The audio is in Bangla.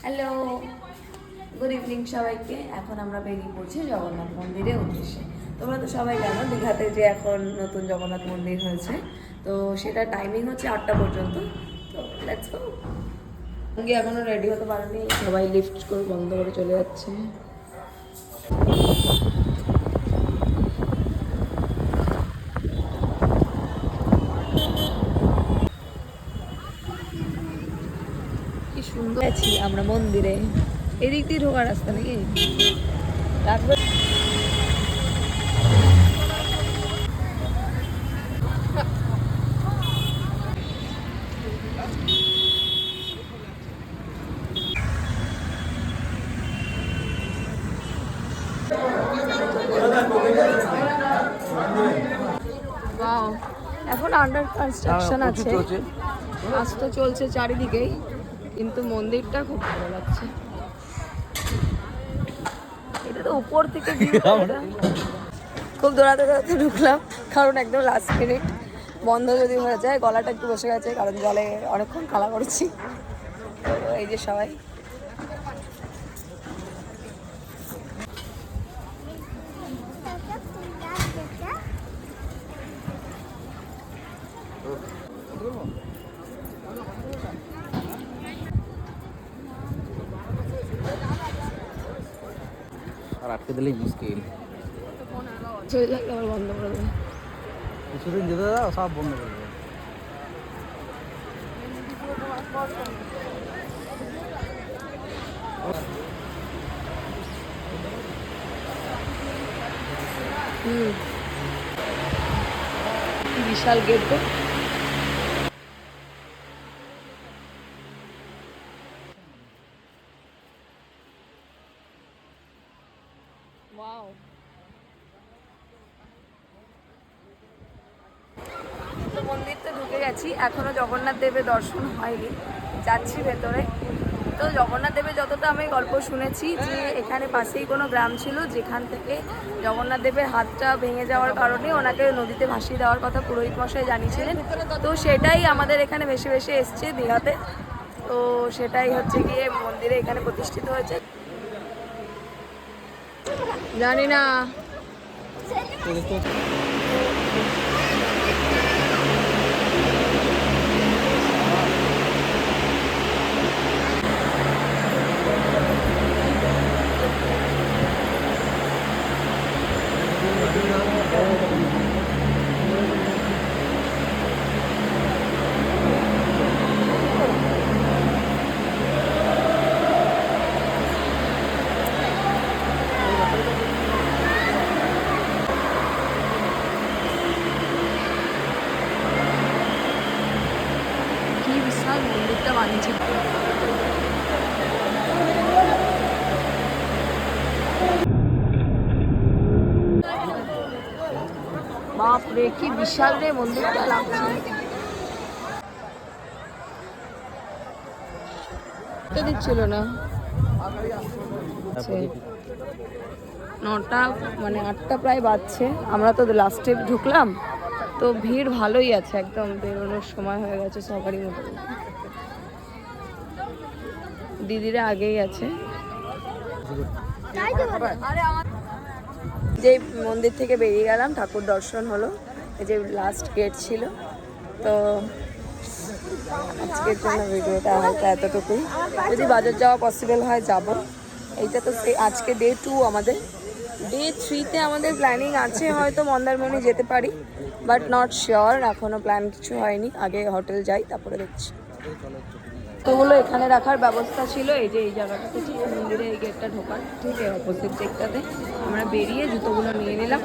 হ্যালো, গুড ইভিনিং সবাইকে। এখন আমরা বেরিয়ে পড়ছি জগন্নাথ মন্দিরের উদ্দেশ্যে। তোমরা তো সবাই জানো দীঘাতে যে এখন নতুন জগন্নাথ মন্দির হয়েছে, তো সেটা টাইমিং হচ্ছে 8টা পর্যন্ত। তো লেটস গো। সঙ্গে এখনও রেডি হতে পারেনি, সবাই লিফট করে বন্ধ করে চলে যাচ্ছে। কি সুন্দর আছি আমরা মন্দিরে। এদিক দিয়ে ঢোকার রাস্তা নাকি রাখবে। এখন আন্ডার কনস্ট্রাকশন আছে, কাজ তো চলছে চারিদিকেই, কিন্তু মন্দিরটা খুব ভালো লাগছে। এটা তো উপর থেকে খুব দৌড়াতে দৌড়াতে ঢুকলাম, কারণ একদম লাস্ট মিনিট বন্ধ যদি হয়ে যায়। গলাটা একটু বসে গেছে, কারণ জলে অনেকক্ষণ খেলা করেছি। তো এই যে সবাই আর আটকে দিলেই মুশকিল। চলে লাগলে আবার বন্ধ করে দেবে। কিছুদিন যেতে দাও, সব বন্ধ করে দেবে। বিশাল গেট তো। ওয়াও, মন্দিরতে ঢুকে গেছি, এখনো জগন্নাথ দেবের দর্শন হয়নি, যাচ্ছি ভেতরে। তো জগন্নাথ দেবের যতটা আমি গল্প শুনেছি যে এখানে পাশেই কোনো গ্রাম ছিল যেখান থেকে জগন্নাথ দেবের হাতটা ভেঙে যাওয়ার কারণে ওনাকে নদীতে ভাসিয়ে দেওয়ার কথা পুরোহিত মশাই জানিয়েছিলেন। তো সেটাই আমাদের এখানে ভেসে ভেসে এসছে দীঘাতে। তো সেটাই হচ্ছে গিয়ে মন্দিরে এখানে প্রতিষ্ঠিত হয়েছে। জানি না কি বিশাল মন্দিরটা বানিয়েছে। বাপরে কি বিশাল রে মন্দিরটা লাগছে। দিচ্ছিল না 9টা, মানে 8টা প্রায় বাজছে। আমরা তো লাস্টে ঢুকলাম, তো ভিড় ভালোই আছে, একদম বেরোনোর সময় হয়ে গেছে সবারই মতো। দিদিরা আগেই আছে। যে মন্দির থেকে বেরিয়ে গেলাম, ঠাকুর দর্শন হলো, এই যে লাস্ট গেট ছিল। তো আজকের জন্য ভিডিওটা হয়তো এতটুকুই। যদি বাজার যাওয়া পসিবল হয় যাব। এইটা তো আজকে ডে 2, আমাদের ডে 3তে আমাদের প্ল্যানিং আছে হয়তো মন্দারমণি যেতে পারি, বাট নট শিওর, এখনও প্ল্যান কিছু হয়নি। আগে হোটেল যাই, তারপরে দেখছি। জুতোগুলো এখানে রাখার ব্যবস্থা ছিল, এই যে এই জায়গাটাতে, ঠিক মন্দিরে এই গেটটা ঢোকার ঠিক অপোজিট দিকটাতে। আমরা বেরিয়ে জুতোগুলো নিয়ে নিলাম।